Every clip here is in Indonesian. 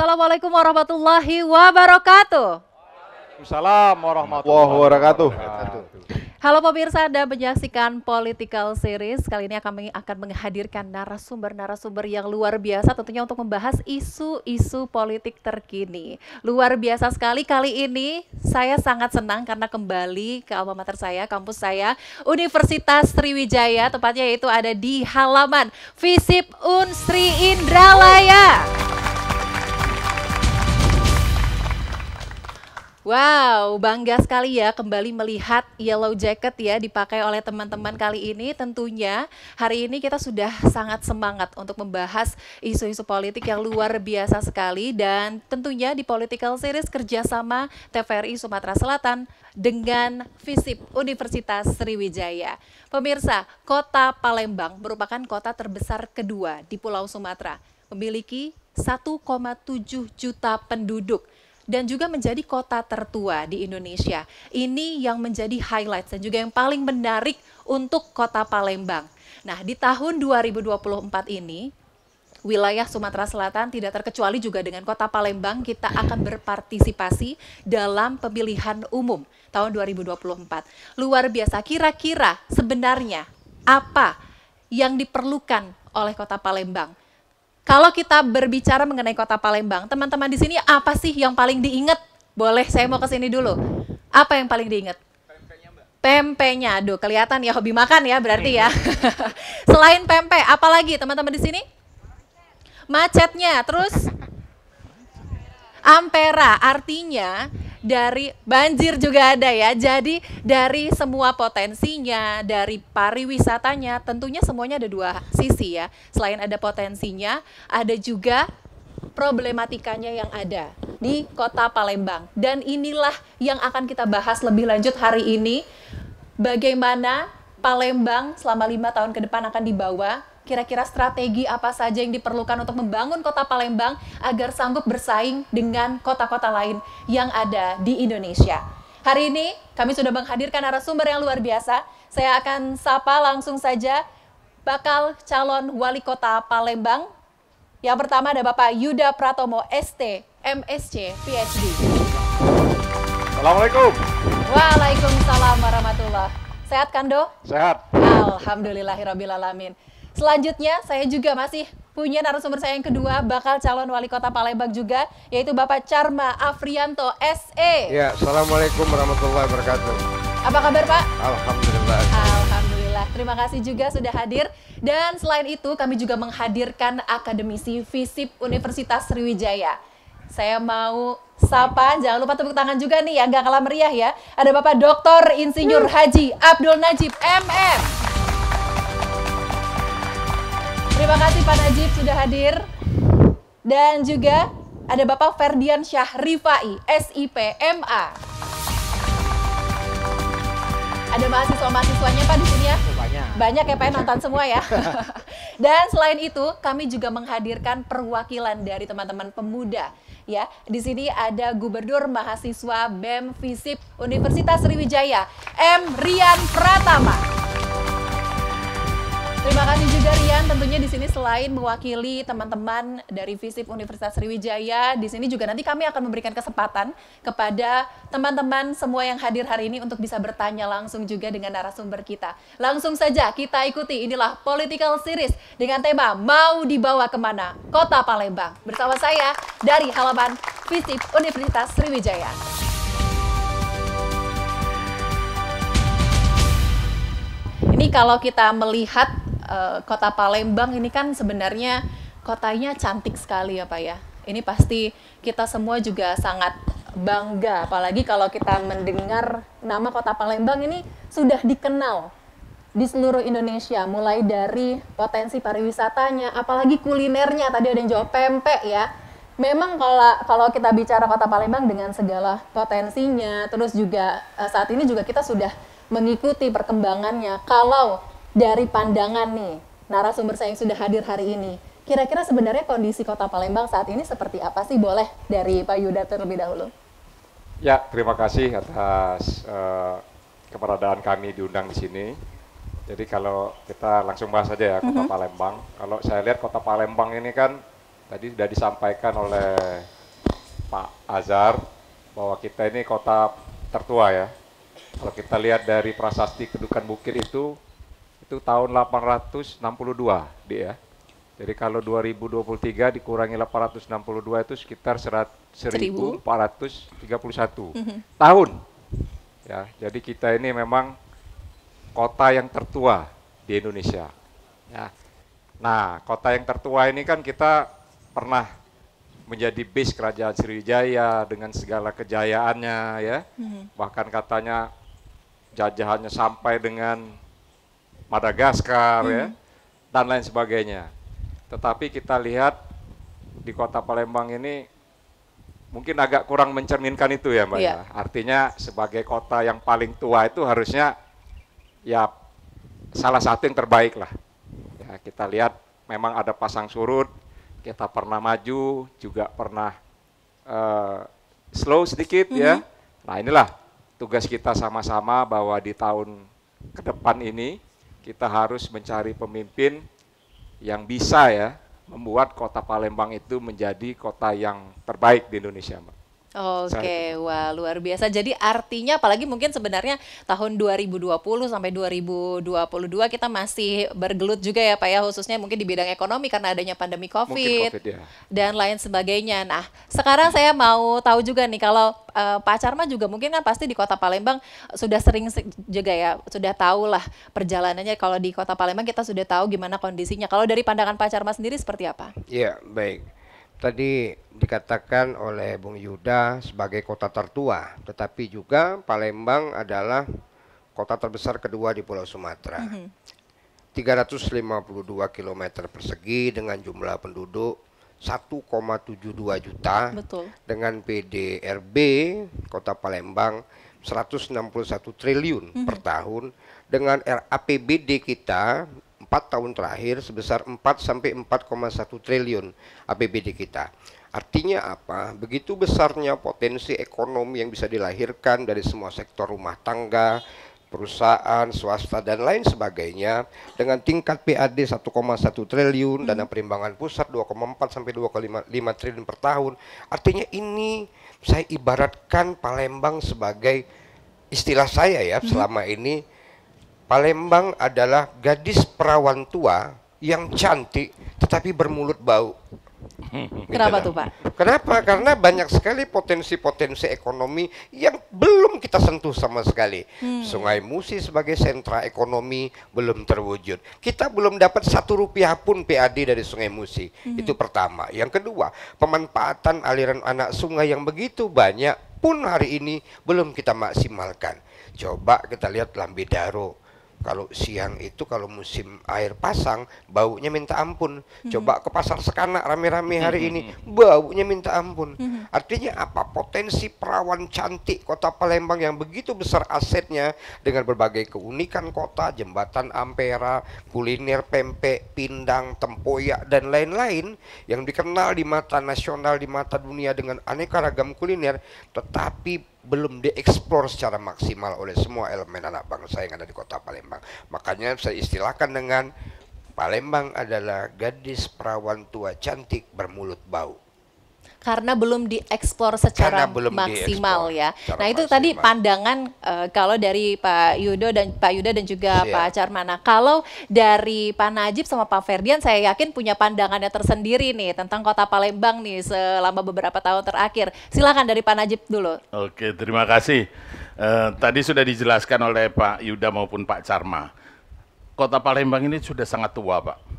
Assalamualaikum warahmatullahi wabarakatuh. Waalaikumsalam warahmatullahi wabarakatuh. Halo pemirsa, Anda menyaksikan Political Series. Kali ini kami akan menghadirkan narasumber-narasumber yang luar biasa tentunya untuk membahas isu-isu politik terkini. Luar biasa sekali kali ini, saya sangat senang karena kembali ke alma mater saya, kampus saya, Universitas Sriwijaya, tepatnya yaitu ada di halaman FISIP Unsri Indralaya. Wow, bangga sekali ya kembali melihat yellow jacket ya dipakai oleh teman-teman kali ini. Tentunya hari ini kita sudah sangat semangat untuk membahas isu-isu politik yang luar biasa sekali. Dan tentunya di Political Series kerjasama TVRI Sumatera Selatan dengan FISIP Universitas Sriwijaya. Pemirsa, kota Palembang merupakan kota terbesar kedua di Pulau Sumatera. Memiliki 1,7 juta penduduk. Dan juga menjadi kota tertua di Indonesia. Ini yang menjadi highlight dan juga yang paling menarik untuk kota Palembang. Nah, di tahun 2024 ini, wilayah Sumatera Selatan tidak terkecuali juga dengan kota Palembang, kita akan berpartisipasi dalam pemilihan umum tahun 2024. Luar biasa, kira-kira sebenarnya apa yang diperlukan oleh kota Palembang? Kalau kita berbicara mengenai kota Palembang, teman-teman di sini apa sih yang paling diingat? Boleh, saya mau ke sini dulu. Apa yang paling diingat? Pempeknya, Mbak. Pempeknya, aduh kelihatan ya hobi makan ya berarti ya. Selain pempek, apa lagi teman-teman di sini? Macetnya, terus? Ampera, artinya dari banjir juga ada ya. Jadi dari semua potensinya, dari pariwisatanya, tentunya semuanya ada dua sisi ya. Selain ada potensinya, ada juga problematikanya yang ada di kota Palembang. Dan inilah yang akan kita bahas lebih lanjut hari ini. Bagaimana Palembang selama 5 tahun ke depan akan dibawa. Kira-kira strategi apa saja yang diperlukan untuk membangun kota Palembang agar sanggup bersaing dengan kota-kota lain yang ada di Indonesia. Hari ini kami sudah menghadirkan narasumber yang luar biasa. Saya akan sapa langsung saja bakal calon wali kota Palembang. Yang pertama ada Bapak Yuda Pratomo, ST, MSc, PhD. Assalamualaikum. Waalaikumsalam warahmatullahi. Sehat kan, Do? Sehat. Alhamdulillahirrabbilalamin. Selanjutnya saya juga masih punya narasumber saya yang kedua, bakal calon wali kota Palembang juga, yaitu Bapak Carma Afrianto, SE. Ya, Assalamualaikum warahmatullahi wabarakatuh. Apa kabar Pak? Alhamdulillah. Alhamdulillah, terima kasih juga sudah hadir. Dan selain itu kami juga menghadirkan akademisi FISIP Universitas Sriwijaya. Saya mau sapa, jangan lupa tepuk tangan juga nih ya, gak kalah meriah ya. Ada Bapak Dr. Insinyur Haji Abdul Najib, MM. Terima kasih Pak Najib sudah hadir. Dan juga ada Bapak Ferdian Syah Rifai, SIP, MA. Ada mahasiswa-mahasiswanya Pak di sini ya? Banyak ya Pak, nonton semua ya. Dan selain itu, kami juga menghadirkan perwakilan dari teman-teman pemuda. Ya, di sini ada Gubernur Mahasiswa BEM FISIP Universitas Sriwijaya, M. Rian Pratama. Terima kasih juga Rian, tentunya di sini selain mewakili teman-teman dari FISIP Universitas Sriwijaya, di sini juga nanti kami akan memberikan kesempatan kepada teman-teman semua yang hadir hari ini untuk bisa bertanya langsung juga dengan narasumber kita. Langsung saja kita ikuti, inilah Political Series dengan tema Mau Dibawa Kemana? Kota Palembang. Bersama saya dari halaman FISIP Universitas Sriwijaya. Ini kalau kita melihat kota Palembang ini kan sebenarnya kotanya cantik sekali ya Pak ya. Ini pasti kita semua juga sangat bangga, apalagi kalau kita mendengar nama kota Palembang ini sudah dikenal di seluruh Indonesia, mulai dari potensi pariwisatanya, apalagi kulinernya, tadi ada yang jawab pempek ya. Memang kalau kita bicara kota Palembang dengan segala potensinya, terus juga saat ini juga kita sudah mengikuti perkembangannya. Kalau dari pandangan nih, narasumber saya yang sudah hadir hari ini, kira-kira sebenarnya kondisi kota Palembang saat ini seperti apa sih? Boleh dari Pak Yuda terlebih dahulu. Ya, terima kasih atas keberadaan kami diundang di sini. Jadi kalau kita langsung bahas saja ya kota Palembang. Kalau saya lihat kota Palembang ini kan tadi sudah disampaikan oleh Pak Azhar bahwa kita ini kota tertua ya. Kalau kita lihat dari prasasti kedudukan Bukit itu tahun 862 dia. Jadi kalau 2023 dikurangi 862 itu sekitar 1431 tahun. Ya, jadi kita ini memang kota yang tertua di Indonesia. Ya. Nah, kota yang tertua ini kan kita pernah menjadi base kerajaan Sriwijaya dengan segala kejayaannya ya. Bahkan katanya jajahannya sampai dengan Madagaskar ya dan lain sebagainya. Tetapi kita lihat di kota Palembang ini mungkin agak kurang mencerminkan itu ya Mbak ya. Artinya sebagai kota yang paling tua itu harusnya ya salah satu yang terbaik lah. Ya, kita lihat memang ada pasang surut, kita pernah maju, juga pernah slow sedikit ya. Nah inilah tugas kita sama-sama bahwa di tahun ke depan ini kita harus mencari pemimpin yang bisa ya membuat kota Palembang itu menjadi kota yang terbaik di Indonesia, Mbak. Oke, wah luar biasa. Jadi artinya apalagi mungkin sebenarnya tahun 2020 sampai 2022 kita masih bergelut juga ya Pak ya, khususnya mungkin di bidang ekonomi karena adanya pandemi COVID ya. Dan lain sebagainya. Nah, sekarang saya mau tahu juga nih kalau Pak Carma juga mungkin kan pasti di Kota Palembang sudah sering juga ya, sudah tahu lah perjalanannya. Kalau di Kota Palembang kita sudah tahu gimana kondisinya. Kalau dari pandangan Pak Carma sendiri seperti apa? Iya, baik. Tadi dikatakan oleh Bung Yuda sebagai kota tertua, tetapi juga Palembang adalah kota terbesar kedua di Pulau Sumatera. 352 km persegi dengan jumlah penduduk 1,72 juta. Betul. Dengan PDRB Kota Palembang 161 triliun per tahun, dengan APBD kita 4 tahun terakhir sebesar 4 sampai 4,1 triliun APBD kita. Artinya apa? Begitu besarnya potensi ekonomi yang bisa dilahirkan dari semua sektor rumah tangga, perusahaan, swasta dan lain sebagainya, dengan tingkat PAD 1,1 triliun, dana perimbangan pusat 2,4 sampai 2,5 triliun per tahun. Artinya ini saya ibaratkan Palembang sebagai, istilah saya ya selama ini, Palembang adalah gadis perawan tua yang cantik tetapi bermulut bau. Kenapa tuh Pak? Kenapa? Karena banyak sekali potensi-potensi ekonomi yang belum kita sentuh sama sekali. Sungai Musi sebagai sentra ekonomi belum terwujud. Kita belum dapat 1 rupiah pun PAD dari Sungai Musi. Itu pertama. Yang kedua, pemanfaatan aliran anak sungai yang begitu banyak pun hari ini belum kita maksimalkan. Coba kita lihat Lambedaro. Kalau siang itu kalau musim air pasang baunya minta ampun. Coba ke pasar Sekanak rame-rame hari ini baunya minta ampun. Artinya apa? Potensi perawan cantik Kota Palembang yang begitu besar asetnya dengan berbagai keunikan kota, jembatan Ampera, kuliner pempek, pindang, tempoyak dan lain-lain yang dikenal di mata nasional, di mata dunia dengan aneka ragam kuliner, tetapi belum dieksplor secara maksimal oleh semua elemen anak bangsa yang ada di Kota Palembang. Makanya saya istilahkan dengan Palembang adalah gadis perawan tua cantik bermulut bau. Karena belum dieksplor secara maksimal ya. Nah itu tadi pandangan kalau dari Pak Yuda dan juga Pak Carma. Nah kalau dari Pak Najib sama Pak Ferdian saya yakin punya pandangannya tersendiri nih tentang Kota Palembang nih selama beberapa tahun terakhir. Silakan dari Pak Najib dulu. Oke, terima kasih. Tadi sudah dijelaskan oleh Pak Yuda maupun Pak Carma. Kota Palembang ini sudah sangat tua, Pak.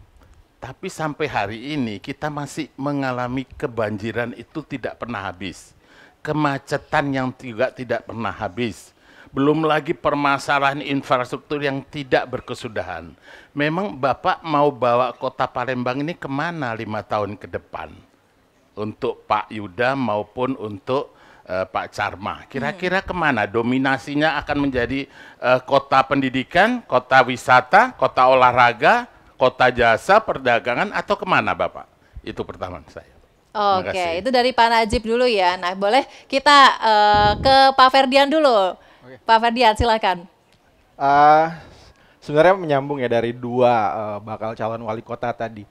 Tapi sampai hari ini kita masih mengalami kebanjiran itu tidak pernah habis. Kemacetan yang juga tidak pernah habis. Belum lagi permasalahan infrastruktur yang tidak berkesudahan. Memang Bapak mau bawa Kota Palembang ini kemana 5 tahun ke depan? Untuk Pak Yuda maupun untuk Pak Carma. Kira-kira kemana? Dominasinya akan menjadi kota pendidikan, kota wisata, kota olahraga, kota jasa, perdagangan, atau kemana Bapak? Itu pertanyaan saya. Oke, itu dari Pak Najib dulu ya. Nah, boleh kita ke Pak Ferdian dulu. Oke. Pak Ferdian, silakan. Sebenarnya menyambung ya dari dua bakal calon wali kota tadi.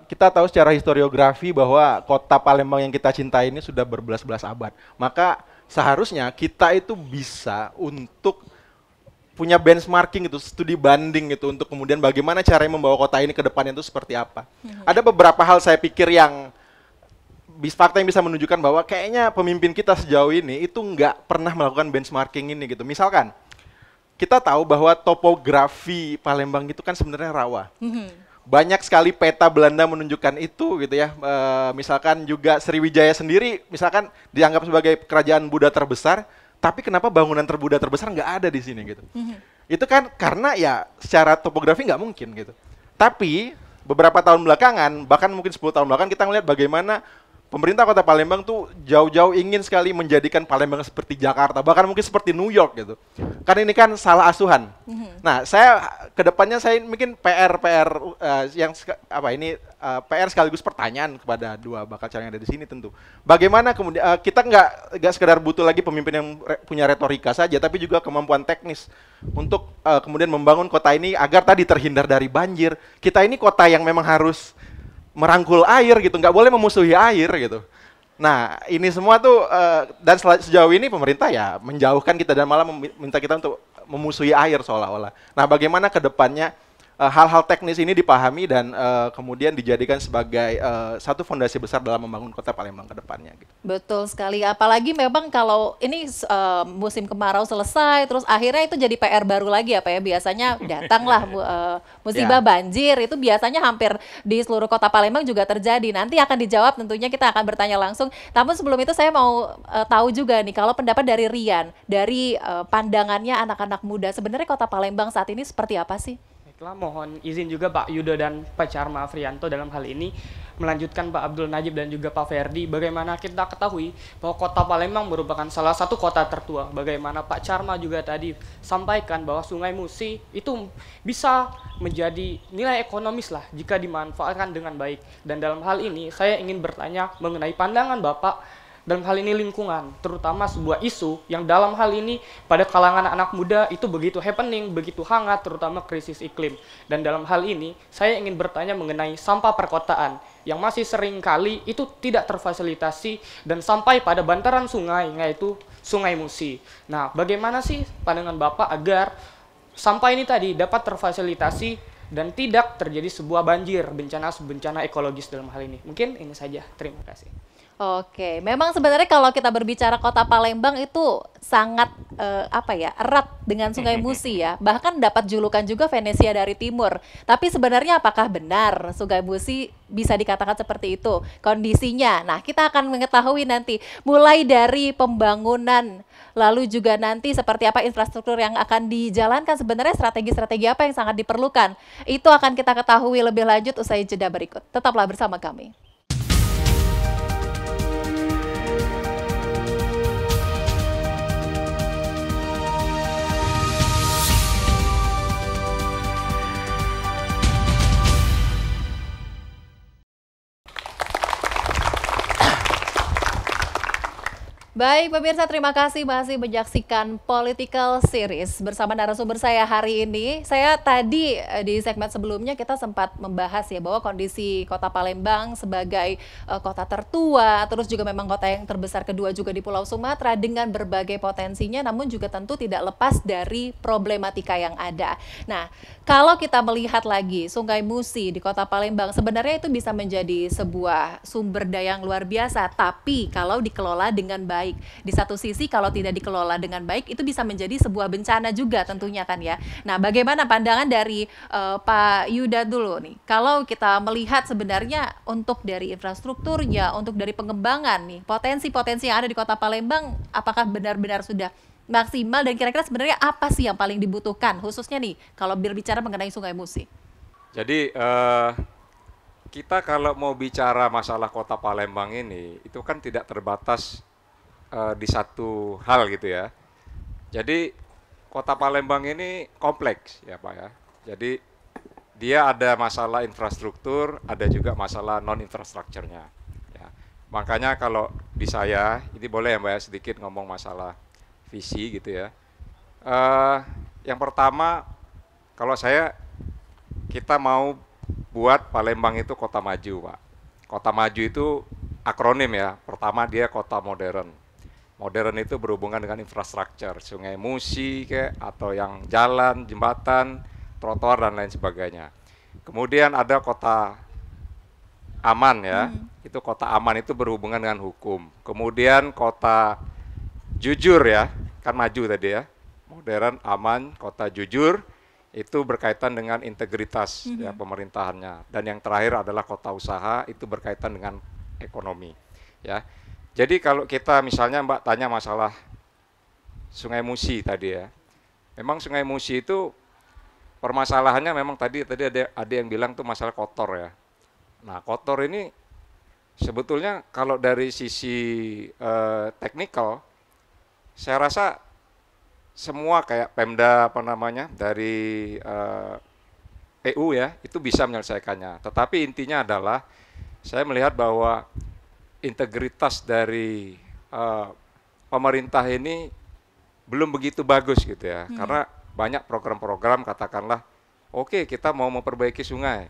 Kita tahu secara historiografi bahwa kota Palembang yang kita cintai ini sudah berbelas-belas abad. Maka seharusnya kita itu bisa untuk punya benchmarking itu, studi banding itu untuk kemudian bagaimana caranya membawa kota ini ke depannya itu seperti apa. Ada beberapa hal saya pikir yang fakta yang bisa menunjukkan bahwa kayaknya pemimpin kita sejauh ini itu nggak pernah melakukan benchmarking ini gitu. Misalkan kita tahu bahwa topografi Palembang itu kan sebenarnya rawa. Banyak sekali peta Belanda menunjukkan itu gitu ya. Misalkan juga Sriwijaya sendiri misalkan dianggap sebagai kerajaan Buddha terbesar, tapi kenapa bangunan Buddha terbesar nggak ada di sini gitu. Itu kan karena ya secara topografi nggak mungkin gitu. Tapi beberapa tahun belakangan, bahkan mungkin 10 tahun belakangan kita melihat bagaimana pemerintah kota Palembang tuh jauh-jauh ingin sekali menjadikan Palembang seperti Jakarta, bahkan mungkin seperti New York gitu. Kan ini kan salah asuhan. Nah, saya kedepannya saya mungkin PR sekaligus pertanyaan kepada dua bakal calon yang ada di sini tentu. Bagaimana kemudian kita nggak sekedar butuh lagi pemimpin yang punya retorika saja, tapi juga kemampuan teknis untuk kemudian membangun kota ini agar tadi terhindar dari banjir. Kita ini kota yang memang harus merangkul air gitu, nggak boleh memusuhi air gitu. Nah ini semua tuh dan sejauh ini pemerintah ya menjauhkan kita dan malah meminta kita untuk memusuhi air seolah-olah. Nah bagaimana ke depannya hal-hal teknis ini dipahami dan kemudian dijadikan sebagai satu fondasi besar dalam membangun kota Palembang ke depannya. Gitu. Betul sekali, apalagi memang kalau ini musim kemarau selesai, terus akhirnya itu jadi PR baru lagi ya Pak ya, biasanya datanglah musibah banjir, itu biasanya hampir di seluruh kota Palembang juga terjadi, nanti akan dijawab tentunya kita akan bertanya langsung, namun sebelum itu saya mau tahu juga nih, kalau pendapat dari Rian, dari pandangannya anak-anak muda, sebenarnya kota Palembang saat ini seperti apa sih? Baiklah, mohon izin juga Pak Yudo dan Pak Charma Afrianto dalam hal ini melanjutkan Pak Abdul Najib dan juga Pak Ferdi. Bagaimana kita ketahui bahwa kota Palembang merupakan salah satu kota tertua. Bagaimana Pak Charma juga tadi sampaikan bahwa Sungai Musi itu bisa menjadi nilai ekonomis lah jika dimanfaatkan dengan baik. Dan dalam hal ini saya ingin bertanya mengenai pandangan Bapak dalam hal ini lingkungan, terutama sebuah isu yang dalam hal ini pada kalangan anak muda itu begitu happening, begitu hangat, terutama krisis iklim. Dan dalam hal ini, saya ingin bertanya mengenai sampah perkotaan, yang masih sering kali itu tidak terfasilitasi dan sampai pada bantaran sungai, yaitu Sungai Musi. Nah, bagaimana sih pandangan Bapak agar sampah ini tadi dapat terfasilitasi dan tidak terjadi sebuah banjir, bencana ekologis dalam hal ini? Mungkin ini saja, terima kasih. Oke, memang sebenarnya kalau kita berbicara kota Palembang itu sangat erat dengan Sungai Musi ya. Bahkan dapat julukan juga Venesia dari Timur. Tapi sebenarnya apakah benar Sungai Musi bisa dikatakan seperti itu kondisinya? Nah, kita akan mengetahui nanti mulai dari pembangunan, lalu juga nanti seperti apa infrastruktur yang akan dijalankan, sebenarnya strategi-strategi apa yang sangat diperlukan. Itu akan kita ketahui lebih lanjut usai jeda berikut. Tetaplah bersama kami. Baik pemirsa, terima kasih masih menyaksikan Political Series bersama narasumber saya hari ini. Saya tadi di segmen sebelumnya kita sempat membahas ya bahwa kondisi kota Palembang sebagai kota tertua, terus juga memang kota yang terbesar kedua juga di Pulau Sumatera dengan berbagai potensinya, namun juga tentu tidak lepas dari problematika yang ada. Nah, kalau kita melihat lagi Sungai Musi di kota Palembang, sebenarnya itu bisa menjadi sebuah sumber daya yang luar biasa, tapi kalau dikelola dengan baik. Di satu sisi kalau tidak dikelola dengan baik itu bisa menjadi sebuah bencana juga tentunya kan ya. Nah, bagaimana pandangan dari Pak Yuda dulu nih? Kalau kita melihat sebenarnya untuk dari infrastrukturnya, untuk dari pengembangan nih, potensi-potensi yang ada di kota Palembang apakah benar-benar sudah maksimal dan kira-kira sebenarnya apa sih yang paling dibutuhkan khususnya nih kalau berbicara mengenai Sungai Musi? Jadi kita kalau mau bicara masalah kota Palembang ini itu kan tidak terbatas di satu hal gitu ya. Jadi kota Palembang ini kompleks ya Pak ya. Jadi dia ada masalah infrastruktur, ada juga masalah non infrastrukturnya. Ya. Makanya kalau di saya, ini boleh ya Mbak ya sedikit ngomong masalah visi gitu ya. Yang pertama, kalau kita mau buat Palembang itu kota maju, Pak. Kota maju itu akronim ya. Pertama dia kota modern. Modern itu berhubungan dengan infrastruktur, Sungai Musi kayak atau yang jalan, jembatan, trotoar dan lain sebagainya. Kemudian ada kota aman ya. Itu kota aman itu berhubungan dengan hukum. Kemudian kota jujur ya, kan maju tadi ya. Modern, aman, kota jujur itu berkaitan dengan integritas ya pemerintahannya. Dan yang terakhir adalah kota usaha, itu berkaitan dengan ekonomi ya. Jadi kalau kita misalnya Mbak tanya masalah Sungai Musi tadi ya, memang Sungai Musi itu permasalahannya memang tadi ada yang bilang tuh masalah kotor ya. Nah kotor ini sebetulnya kalau dari sisi teknikal, saya rasa semua kayak Pemda dari EU ya itu bisa menyelesaikannya. Tetapi intinya adalah saya melihat bahwa integritas dari pemerintah ini belum begitu bagus gitu ya, karena banyak program-program katakanlah, oke, kita mau memperbaiki sungai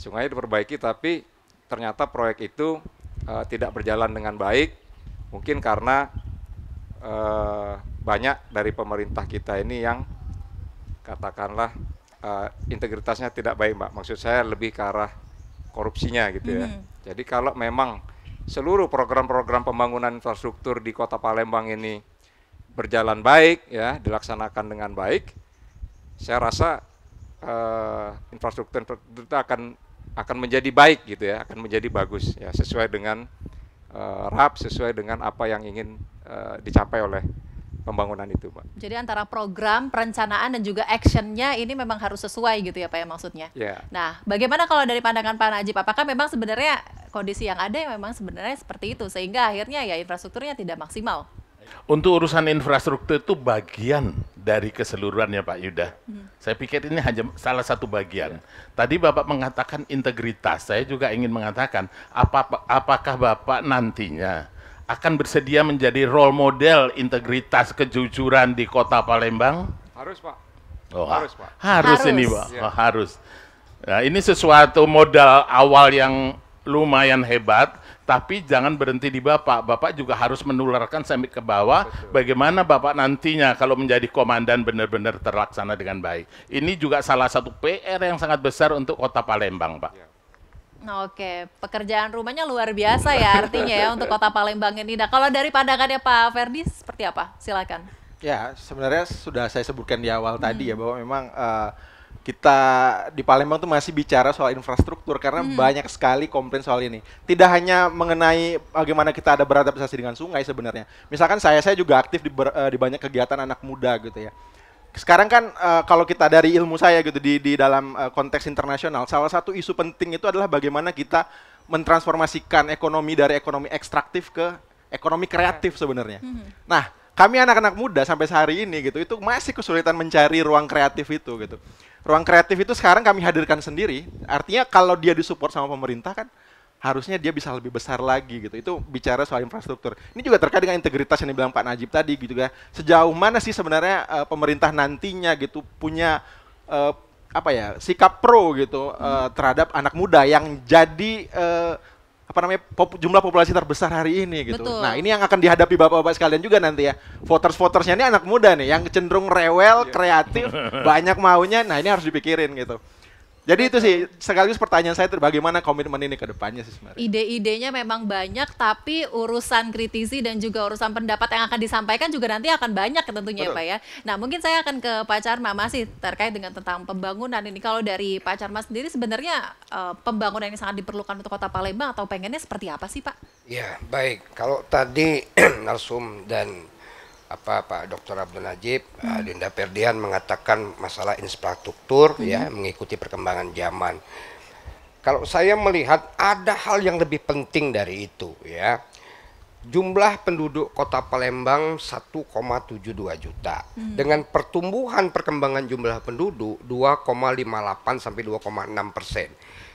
diperbaiki, tapi ternyata proyek itu tidak berjalan dengan baik, mungkin karena banyak dari pemerintah kita ini yang katakanlah integritasnya tidak baik, Mbak. Maksud saya lebih ke arah korupsinya gitu ya. Jadi kalau memang seluruh program-program pembangunan infrastruktur di Kota Palembang ini berjalan baik ya, dilaksanakan dengan baik, saya rasa infrastruktur itu akan menjadi baik gitu ya, akan menjadi bagus ya, sesuai dengan sesuai dengan apa yang ingin dicapai oleh pembangunan itu, Pak. Jadi antara program, perencanaan dan juga actionnya ini memang harus sesuai gitu ya Pak ya maksudnya. Yeah. Nah, bagaimana kalau dari pandangan Pak Najib, apakah memang sebenarnya kondisi yang ada yang memang sebenarnya seperti itu sehingga akhirnya ya infrastrukturnya tidak maksimal? Untuk urusan infrastruktur itu bagian dari keseluruhannya Pak Yuda. Saya pikir ini hanya salah satu bagian. Tadi Bapak mengatakan integritas, saya juga ingin mengatakan apakah Bapak nantinya akan bersedia menjadi role model integritas kejujuran di Kota Palembang? Harus, Pak. Oh, harus, Pak. Harus ini, Pak. Ya. Oh, harus. Nah, ini sesuatu modal awal yang lumayan hebat, tapi jangan berhenti di Bapak. Bapak juga harus menularkan sampai ke bawah. Betul. Bagaimana Bagaimana Bapak nantinya kalau menjadi komandan benar-benar terlaksana dengan baik. Ini juga salah satu PR yang sangat besar untuk Kota Palembang, Pak. Ya. Oke, pekerjaan rumahnya luar biasa ya artinya ya untuk Kota Palembang ini. Nah, kalau dari pandangannya Pak Ferdi seperti apa? Silakan. Ya, sebenarnya sudah saya sebutkan di awal tadi ya bahwa memang kita di Palembang tuh masih bicara soal infrastruktur karena banyak sekali komplain soal ini. Tidak hanya mengenai bagaimana kita ada beradaptasi dengan sungai sebenarnya. Misalkan saya juga aktif di banyak kegiatan anak muda gitu ya. Sekarang kan kalau kita dari ilmu saya gitu di dalam konteks internasional, salah satu isu penting itu adalah bagaimana kita mentransformasikan ekonomi dari ekonomi ekstraktif ke ekonomi kreatif sebenarnya. Nah, kami anak-anak muda sampai sehari ini gitu itu masih kesulitan mencari ruang kreatif itu gitu. Ruang kreatif itu sekarang kami hadirkan sendiri. Artinya kalau dia disupport sama pemerintah kan harusnya dia bisa lebih besar lagi gitu. Itu bicara soal infrastruktur. Ini juga terkait dengan integritas yang dibilang Pak Najib tadi gitu ya. Sejauh mana sih sebenarnya pemerintah nantinya gitu punya sikap pro gitu terhadap anak muda yang jadi jumlah populasi terbesar hari ini gitu. Betul. Nah, ini yang akan dihadapi Bapak-bapak sekalian juga nanti ya. Voters-votersnya ini anak muda nih yang cenderung rewel, kreatif, banyak maunya. Nah, ini harus dipikirin gitu. Jadi itu sih sekaligus pertanyaan saya bagaimana komitmen ini ke depannya sih sebenarnya. Ide-idenya memang banyak, tapi urusan kritisi dan juga urusan pendapat yang akan disampaikan juga nanti akan banyak tentunya ya Pak ya. Nah mungkin saya akan ke Pak Carma masih terkait dengan tentang pembangunan ini. Kalau dari Pak Carma sendiri sebenarnya pembangunan ini sangat diperlukan untuk Kota Palembang atau pengennya seperti apa sih Pak? Ya baik, kalau tadi Narsum dan Pak Dr. Abdul Najib, Dinda Ferdian mengatakan masalah infrastruktur ya mengikuti perkembangan zaman. Kalau saya melihat ada hal yang lebih penting dari itu ya. Jumlah penduduk Kota Palembang 1,72 juta dengan pertumbuhan perkembangan jumlah penduduk 2,58 sampai 2,6%.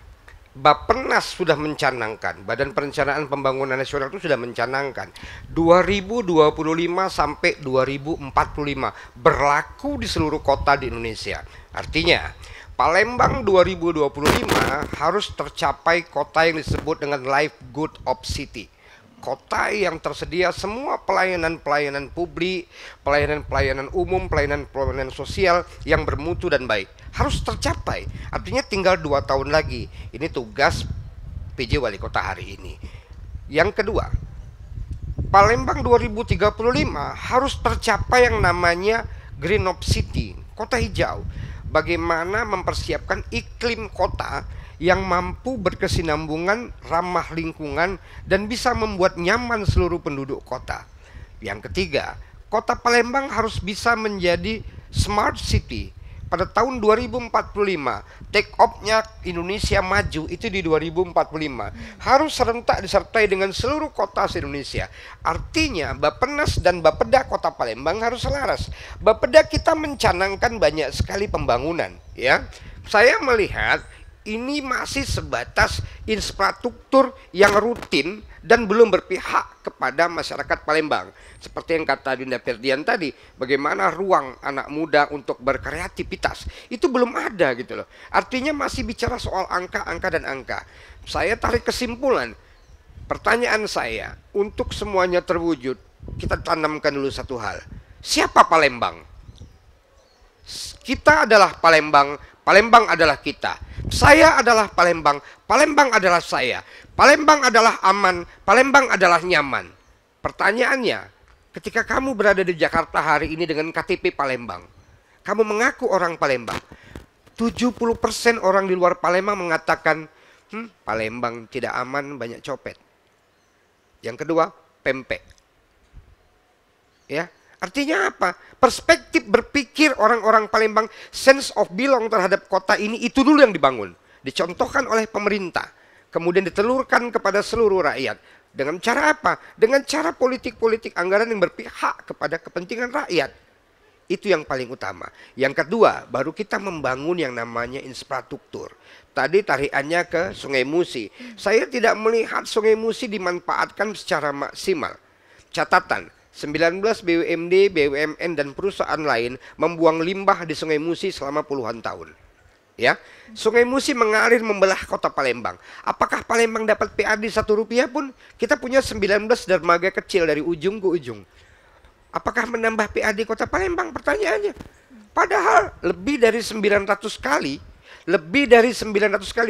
Bappenas sudah mencanangkan, Badan Perencanaan Pembangunan Nasional itu sudah mencanangkan 2025 sampai 2045 berlaku di seluruh kota di Indonesia. Artinya Palembang 2025 harus tercapai kota yang disebut dengan Life Good of City. Kota yang tersedia semua pelayanan-pelayanan publik, pelayanan-pelayanan umum, pelayanan-pelayanan sosial yang bermutu dan baik. Harus tercapai. Artinya tinggal 2 tahun lagi. Ini tugas PJ Wali Kota hari ini. Yang kedua, Palembang 2035 harus tercapai yang namanya Green of City, kota hijau. Bagaimana mempersiapkan iklim kota yang mampu berkesinambungan, ramah lingkungan, dan bisa membuat nyaman seluruh penduduk kota. Yang ketiga, kota Palembang harus bisa menjadi smart city. Pada tahun 2045, take off-nya Indonesia maju itu di 2045. Harus serentak disertai dengan seluruh kota se-Indonesia. Artinya, Bappenas dan Bapeda Kota Palembang harus selaras. Bapeda kita mencanangkan banyak sekali pembangunan, ya. Saya melihat ini masih sebatas infrastruktur yang rutin dan belum berpihak kepada masyarakat Palembang. Seperti yang kata Dinda Ferdian tadi, bagaimana ruang anak muda untuk berkreativitas, itu belum ada gitu loh. Artinya masih bicara soal angka-angka dan angka. Saya tarik kesimpulan, pertanyaan saya, untuk semuanya terwujud, kita tanamkan dulu satu hal. Siapa Palembang? Kita adalah Palembang, Palembang adalah kita. Saya adalah Palembang, Palembang adalah saya. Palembang adalah aman, Palembang adalah nyaman. Pertanyaannya, ketika kamu berada di Jakarta hari ini dengan KTP Palembang, kamu mengaku orang Palembang, 70% orang di luar Palembang mengatakan, Palembang tidak aman, banyak copet. Yang kedua, pempek. Ya, artinya apa? Perspektif berpikir orang-orang Palembang, sense of belong terhadap kota ini, itu dulu yang dibangun. Dicontohkan oleh pemerintah, kemudian ditelurkan kepada seluruh rakyat. Dengan cara apa? Dengan cara politik-politik anggaran yang berpihak kepada kepentingan rakyat. Itu yang paling utama. Yang kedua, baru kita membangun yang namanya infrastruktur. Tadi tariannya ke Sungai Musi. Saya tidak melihat Sungai Musi dimanfaatkan secara maksimal. Catatan, 19 BUMD, BUMN, dan perusahaan lain membuang limbah di Sungai Musi selama puluhan tahun. Ya, Sungai Musi mengalir membelah kota Palembang. Apakah Palembang dapat PAD 1 rupiah pun? Kita punya 19 dermaga kecil dari ujung ke ujung. Apakah menambah PAD kota Palembang? Pertanyaannya. Padahal lebih dari 900 kali,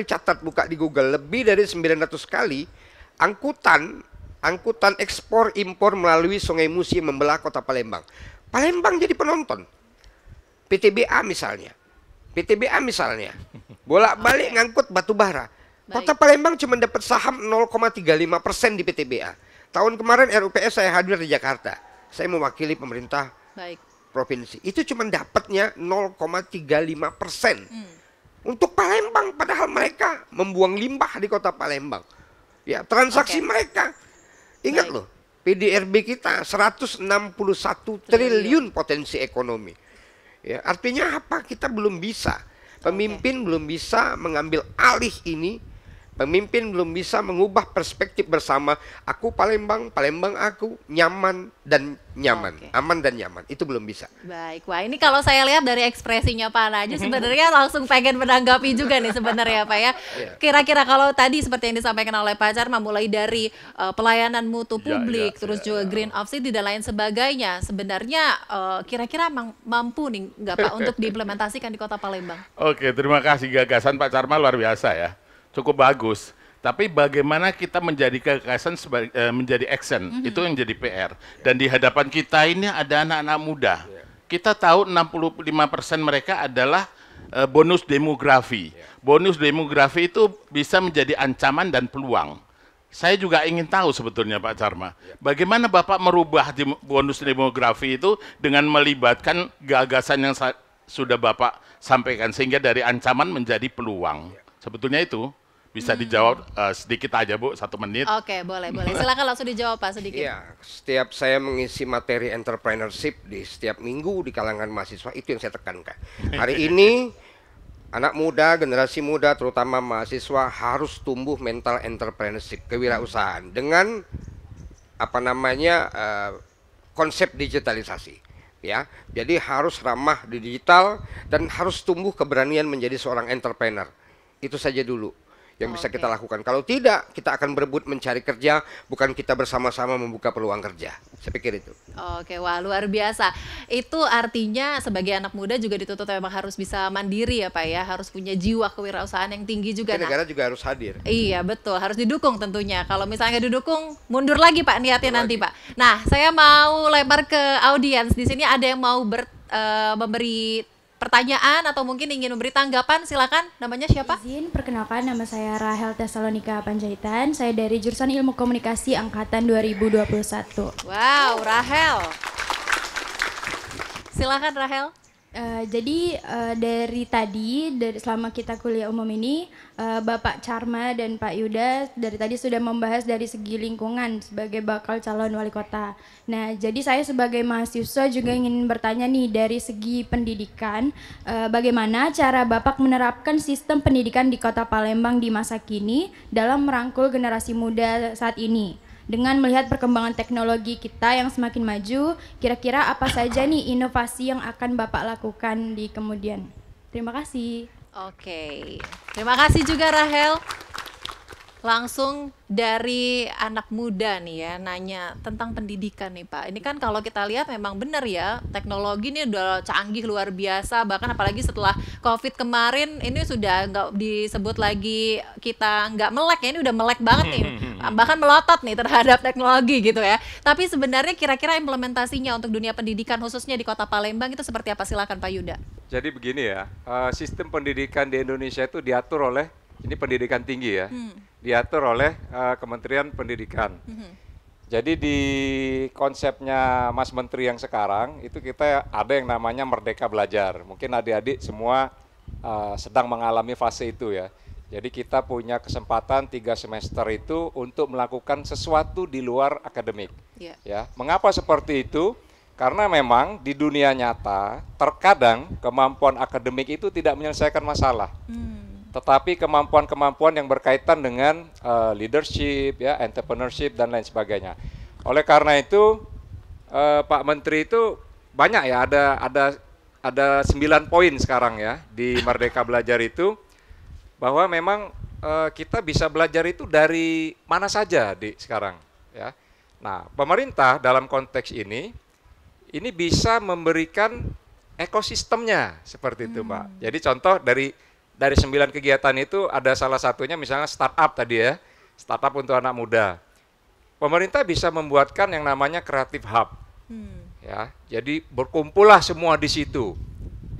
catat buka di Google, lebih dari 900 kali angkutan ekspor impor melalui Sungai Musi yang membelah kota Palembang. Palembang jadi penonton. PTBA misalnya, bolak-balik ngangkut batu bara. Kota Palembang cuma dapat saham 0,35% di PTBA. Tahun kemarin RUPS saya hadir di Jakarta. Saya mewakili pemerintah provinsi. Itu cuma dapatnya 0,35%. Untuk Palembang, padahal mereka membuang limbah di kota Palembang. Ya, transaksi mereka. Ingat loh, PDRB kita 161 triliun potensi ekonomi. Ya, artinya apa? Kita belum bisa. Pemimpin belum bisa mengambil alih ini. Pemimpin belum bisa mengubah perspektif bersama. Aku Palembang, Palembang aku, nyaman dan nyaman. Aman dan nyaman. Itu belum bisa. Baik, wah ini kalau saya lihat dari ekspresinya Pak Najib sebenarnya langsung pengen menanggapi juga nih sebenarnya Pak ya. Kira-kira kalau tadi seperti yang disampaikan oleh Pak Charma, mulai dari pelayanan mutu publik, terus juga green of city dan lain sebagainya. Sebenarnya kira-kira mampu nih nggak Pak untuk diimplementasikan di kota Palembang? Oke, terima kasih, gagasan Pak Charma luar biasa ya. Cukup bagus. Tapi bagaimana kita menjadi gagasan menjadi action, itu yang jadi PR. Dan di hadapan kita ini ada anak-anak muda. Kita tahu 65% mereka adalah bonus demografi. Bonus demografi itu bisa menjadi ancaman dan peluang. Saya juga ingin tahu sebetulnya Pak Charma, bagaimana Bapak merubah bonus demografi itu dengan melibatkan gagasan yang sudah Bapak sampaikan, sehingga dari ancaman menjadi peluang. Sebetulnya itu bisa dijawab sedikit aja Bu, 1 menit. Oke, boleh. Silakan langsung dijawab Pak sedikit. Iya, setiap saya mengisi materi entrepreneurship di setiap minggu di kalangan mahasiswa, itu yang saya tekankan. Hari ini anak muda, generasi muda, terutama mahasiswa harus tumbuh mental entrepreneurship, kewirausahaan dengan konsep digitalisasi. ya. Jadi harus ramah di digital dan harus tumbuh keberanian menjadi seorang entrepreneur. Itu saja dulu yang bisa kita lakukan. Kalau tidak, kita akan berebut mencari kerja, bukan kita bersama-sama membuka peluang kerja. Saya pikir itu. Oke, wah luar biasa. Itu artinya sebagai anak muda juga dituntut memang harus bisa mandiri ya Pak ya, harus punya jiwa kewirausahaan yang tinggi juga. Negara juga harus hadir. Iya betul, harus didukung tentunya. Kalau misalnya didukung, mundur lagi Pak niatnya nanti Pak. Nah, saya mau lebar ke audiens. Di sini ada yang mau memberi pertanyaan atau mungkin ingin memberi tanggapan, silakan. Namanya siapa? Izin, perkenalkan nama saya Rahel Tesalonika Panjaitan. Saya dari jurusan Ilmu Komunikasi angkatan 2021. Wow, Rahel. Silakan Rahel. Jadi dari tadi, selama kita kuliah umum ini, Bapak Charma dan Pak Yuda dari tadi sudah membahas dari segi lingkungan sebagai bakal calon wali kota. Nah, jadi saya sebagai mahasiswa juga ingin bertanya nih dari segi pendidikan, bagaimana cara Bapak menerapkan sistem pendidikan di Kota Palembang di masa kini dalam merangkul generasi muda saat ini? Dengan melihat perkembangan teknologi kita yang semakin maju, kira-kira apa saja nih inovasi yang akan Bapak lakukan di kemudian? Terima kasih. Oke, terima kasih juga Rahel. Langsung dari anak muda nih ya, nanya tentang pendidikan nih Pak. Ini kan kalau kita lihat memang benar ya, teknologi ini udah canggih luar biasa. Bahkan apalagi setelah COVID kemarin, ini sudah nggak disebut lagi kita nggak melek ya, ini udah melek banget nih. Bahkan melotot nih terhadap teknologi gitu ya. Tapi sebenarnya kira-kira implementasinya untuk dunia pendidikan khususnya di Kota Palembang itu seperti apa? Silakan Pak Yuda. Jadi begini ya, sistem pendidikan di Indonesia itu diatur oleh, ini pendidikan tinggi ya, diatur oleh Kementerian Pendidikan. Jadi di konsepnya Mas Menteri yang sekarang, itu kita ada yang namanya Merdeka Belajar. Mungkin adik-adik semua sedang mengalami fase itu ya. Jadi kita punya kesempatan 3 semester itu untuk melakukan sesuatu di luar akademik. Ya, mengapa seperti itu? Karena memang di dunia nyata terkadang kemampuan akademik itu tidak menyelesaikan masalah, tetapi kemampuan-kemampuan yang berkaitan dengan leadership, ya, entrepreneurship dan lain sebagainya. Oleh karena itu Pak Menteri itu banyak ya, ada 9 poin sekarang ya di Merdeka Belajar itu, bahwa memang kita bisa belajar itu dari mana saja di sekarang ya. Nah, pemerintah dalam konteks ini bisa memberikan ekosistemnya seperti itu, Mbak. Jadi contoh dari 9 kegiatan itu ada salah satunya misalnya startup tadi ya, startup untuk anak muda. Pemerintah bisa membuatkan yang namanya Creative Hub. Ya, jadi berkumpullah semua di situ.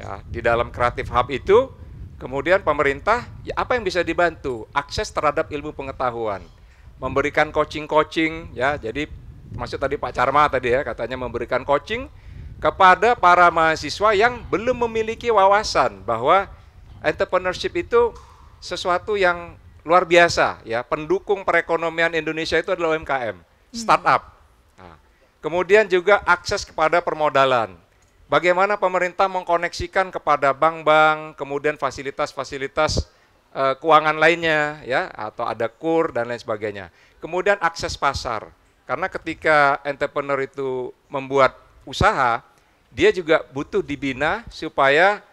Ya, di dalam Creative Hub itu kemudian pemerintah ya apa yang bisa dibantu? Akses terhadap ilmu pengetahuan. Memberikan coaching-coaching ya. Jadi maksud tadi Pak Charma tadi ya, katanya memberikan coaching kepada para mahasiswa yang belum memiliki wawasan bahwa entrepreneurship itu sesuatu yang luar biasa ya. Pendukung perekonomian Indonesia itu adalah UMKM, startup. Nah, kemudian juga akses kepada permodalan. Bagaimana pemerintah mengkoneksikan kepada bank-bank, kemudian fasilitas-fasilitas keuangan lainnya ya, atau ada KUR dan lain sebagainya. Kemudian akses pasar. Karena ketika entrepreneur itu membuat usaha, dia juga butuh dibina supaya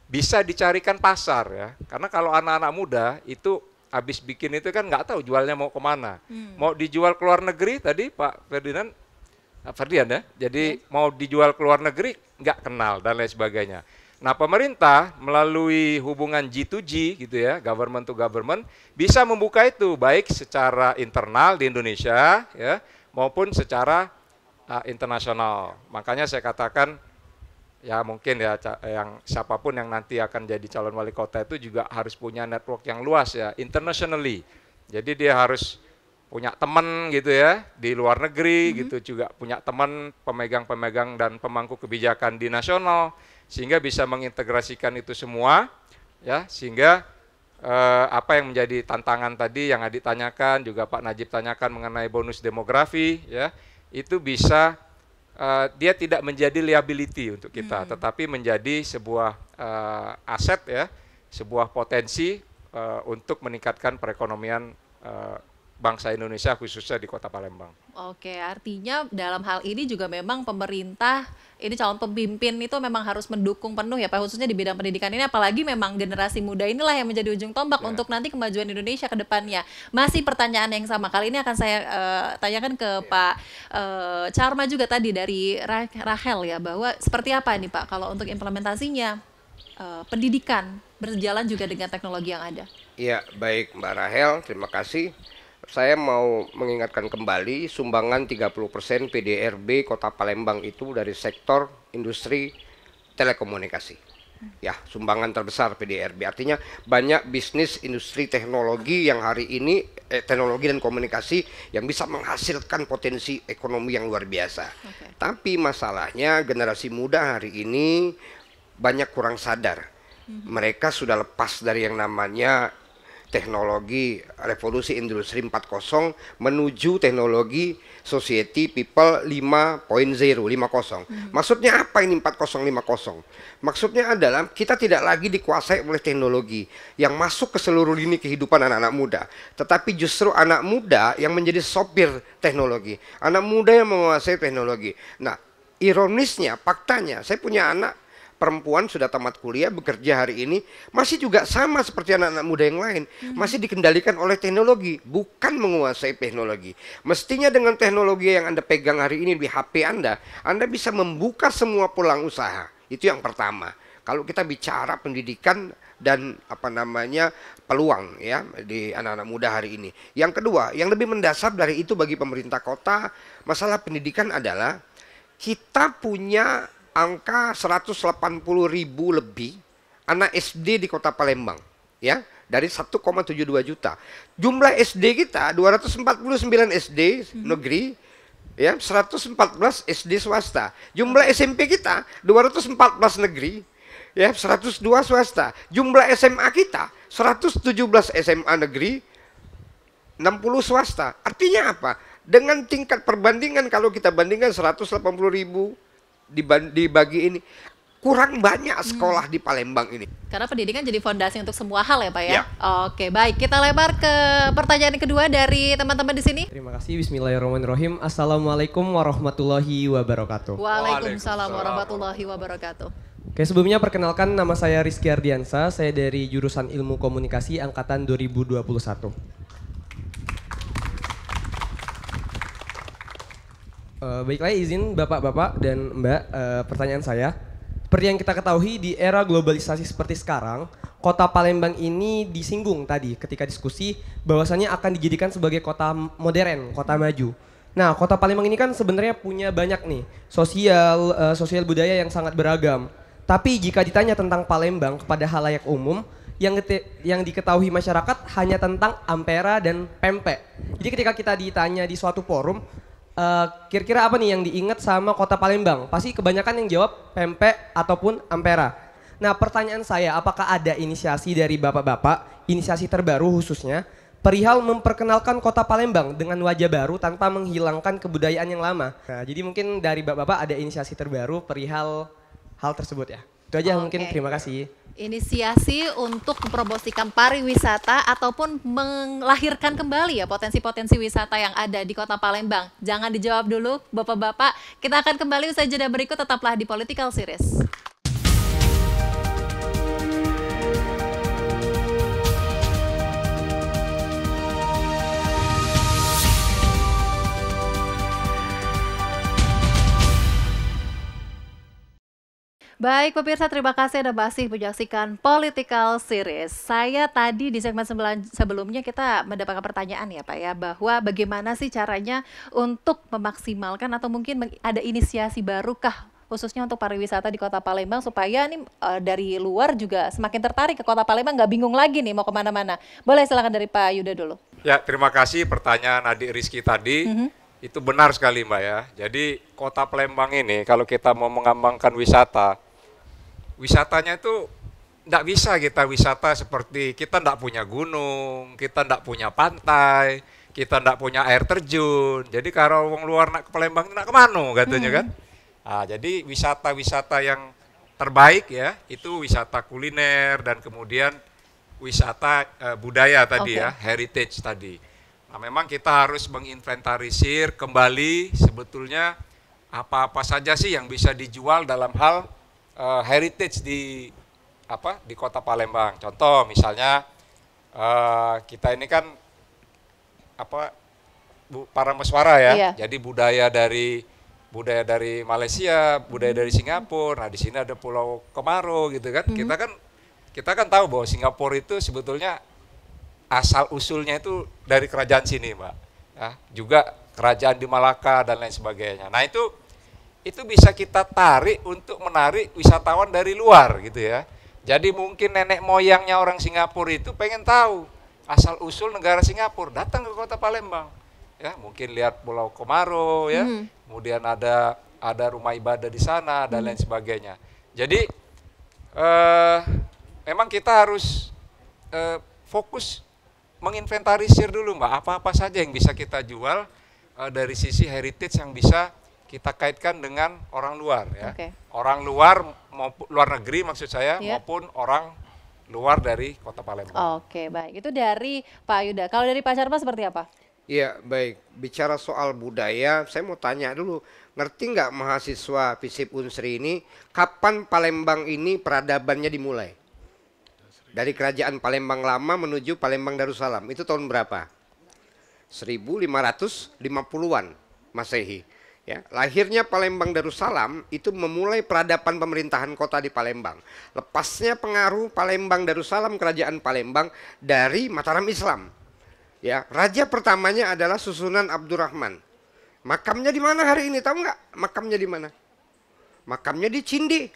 bisa dicarikan pasar ya. Karena kalau anak-anak muda itu habis bikin itu kan nggak tahu jualnya mau kemana. Mau dijual ke luar negeri tadi Pak Ferdian ya. Jadi mau dijual ke luar negeri nggak kenal dan lain sebagainya. Nah, pemerintah melalui hubungan G2G gitu ya, government to government, bisa membuka itu baik secara internal di Indonesia ya, maupun secara internasional. Makanya saya katakan ya mungkin ya yang siapapun yang nanti akan jadi calon wali kota itu juga harus punya network yang luas ya, internationally. Jadi dia harus punya teman gitu ya di luar negeri gitu, juga punya teman pemegang-pemegang dan pemangku kebijakan di nasional, sehingga bisa mengintegrasikan itu semua ya, sehingga apa yang menjadi tantangan tadi yang Adik tanyakan, juga Pak Najib tanyakan mengenai bonus demografi ya, itu bisa dia tidak menjadi liability untuk kita, tetapi menjadi sebuah aset ya, sebuah potensi untuk meningkatkan perekonomian bangsa Indonesia khususnya di Kota Palembang. Oke, artinya dalam hal ini juga memang pemerintah, ini calon pemimpin itu memang harus mendukung penuh ya Pak, khususnya di bidang pendidikan ini, apalagi memang generasi muda inilah yang menjadi ujung tombak untuk nanti kemajuan Indonesia ke depannya. Masih pertanyaan yang sama, kali ini akan saya tanyakan ke Pak Charma juga tadi dari Rahel ya, bahwa seperti apa nih Pak kalau untuk implementasinya pendidikan berjalan juga dengan teknologi yang ada? Iya, baik Mbak Rahel, terima kasih. Saya mau mengingatkan kembali sumbangan 30% PDRB Kota Palembang itu dari sektor industri telekomunikasi. Ya, sumbangan terbesar PDRB. Artinya banyak bisnis industri teknologi yang hari ini teknologi dan komunikasi yang bisa menghasilkan potensi ekonomi yang luar biasa. Tapi masalahnya generasi muda hari ini banyak kurang sadar. Mereka sudah lepas dari yang namanya teknologi revolusi industri 4.0 menuju teknologi society people 5.0, 50. Maksudnya apa ini 4050? Maksudnya adalah kita tidak lagi dikuasai oleh teknologi yang masuk ke seluruh lini kehidupan anak-anak muda, tetapi justru anak muda yang menjadi sopir teknologi, anak muda yang menguasai teknologi. Nah, ironisnya, faktanya, saya punya anak perempuan sudah tamat kuliah, bekerja hari ini, masih juga sama seperti anak-anak muda yang lain, masih dikendalikan oleh teknologi, bukan menguasai teknologi. Mestinya dengan teknologi yang Anda pegang hari ini di HP Anda bisa membuka semua peluang usaha. Itu yang pertama. Kalau kita bicara pendidikan dan peluang ya di anak-anak muda hari ini. Yang kedua, yang lebih mendasar dari itu bagi pemerintah kota, masalah pendidikan adalah kita punya angka 180.000 lebih anak SD di Kota Palembang, ya, dari 1,72 juta. Jumlah SD kita 249 SD negeri, ya, 114 SD swasta. Jumlah SMP kita 214 negeri, ya, 102 swasta. Jumlah SMA kita 117 SMA negeri, 60 swasta. Artinya apa? Dengan tingkat perbandingan kalau kita bandingkan 180.000 dibagi ini, kurang banyak sekolah di Palembang ini. Karena pendidikan jadi fondasi untuk semua hal ya Pak ya? Ya. Oke, baik. Kita lebar ke pertanyaan kedua dari teman-teman di sini. Terima kasih. Bismillahirrahmanirrahim. Assalamualaikum warahmatullahi wabarakatuh. Waalaikumsalam warahmatullahi wabarakatuh. Oke, sebelumnya perkenalkan, nama saya Rizky Ardiansa. Saya dari jurusan Ilmu Komunikasi angkatan 2021. Baiklah, izin Bapak-Bapak dan Mbak, pertanyaan saya. Seperti yang kita ketahui di era globalisasi seperti sekarang, Kota Palembang ini disinggung tadi ketika diskusi bahwasannya akan dijadikan sebagai kota modern, kota maju. Nah, Kota Palembang ini kan sebenarnya punya banyak nih sosial budaya yang sangat beragam. Tapi jika ditanya tentang Palembang kepada halayak umum, yang diketahui masyarakat hanya tentang ampera dan pempek. Jadi ketika kita ditanya di suatu forum, kira-kira apa nih yang diingat sama Kota Palembang? Pasti kebanyakan yang jawab pempek ataupun ampera. Nah, pertanyaan saya, apakah ada inisiasi dari bapak-bapak, inisiasi terbaru khususnya, perihal memperkenalkan Kota Palembang dengan wajah baru tanpa menghilangkan kebudayaan yang lama? Nah, jadi mungkin dari bapak-bapak ada inisiasi terbaru perihal hal tersebut ya. Itu aja mungkin, terima kasih. Inisiasi untuk mempromosikan pariwisata ataupun melahirkan kembali ya potensi-potensi wisata yang ada di Kota Palembang. Jangan dijawab dulu Bapak-bapak. Kita akan kembali usai jeda berikut, tetaplah di Political Series. Baik pemirsa, terima kasih Anda masih menyaksikan Political Series. Saya tadi di segmen sebelumnya kita mendapatkan pertanyaan ya Pak ya, bahwa bagaimana sih caranya untuk memaksimalkan atau mungkin ada inisiasi barukah khususnya untuk pariwisata di Kota Palembang supaya nih dari luar juga semakin tertarik ke Kota Palembang, nggak bingung lagi nih mau kemana-mana. Boleh silakan dari Pak Yuda dulu. Ya, terima kasih pertanyaan adik Rizky tadi. Itu benar sekali Mbak ya. Jadi Kota Palembang ini kalau kita mau mengembangkan wisatanya itu tidak bisa kita wisata seperti kita tidak punya gunung, kita tidak punya pantai, kita tidak punya air terjun. Jadi kalau orang luar nak ke Palembang nak kemana katanya kan? Nah, jadi wisata-wisata yang terbaik ya itu wisata kuliner dan kemudian wisata budaya tadi ya, heritage tadi. Nah, memang kita harus menginventarisir kembali sebetulnya apa-apa saja sih yang bisa dijual dalam hal heritage di Kota Palembang. Contoh misalnya kita ini kan para meswara ya. Iya. Jadi budaya dari Malaysia, budaya dari Singapura. Nah, di sini ada Pulau Kemaro gitu kan. Kita kan tahu bahwa Singapura itu sebetulnya asal usulnya itu dari kerajaan sini, Mbak. Ya, juga kerajaan di Malaka dan lain sebagainya. Nah, itu bisa kita tarik untuk menarik wisatawan dari luar gitu ya. Jadi mungkin nenek moyangnya orang Singapura itu pengen tahu asal usul negara Singapura, datang ke Kota Palembang. Ya, mungkin lihat Pulau Kemaro ya. Kemudian ada rumah ibadah di sana dan lain sebagainya. Jadi memang kita harus fokus menginventarisir dulu, Mbak, apa-apa saja yang bisa kita jual dari sisi heritage yang bisa kita kaitkan dengan orang luar ya. Oke. Orang luar maupun luar negeri maksud saya, Iya. maupun orang luar dari Kota Palembang. Oke, baik. Itu dari Pak Yuda. Kalau dari Pak Charma seperti apa? Iya, baik. Bicara soal budaya, saya mau tanya dulu, ngerti nggak mahasiswa FISIP Unsri ini, kapan Palembang ini peradabannya dimulai? Dari kerajaan Palembang Lama menuju Palembang Darussalam, itu tahun berapa? 1550-an Masehi. Ya, lahirnya Palembang Darussalam itu memulai peradaban pemerintahan kota di Palembang. Lepasnya pengaruh Palembang Darussalam, kerajaan Palembang dari Mataram Islam. Ya, raja pertamanya adalah Susunan Abdurrahman. Makamnya di mana hari ini? Tahu nggak? Makamnya di mana? Makamnya di Cindi.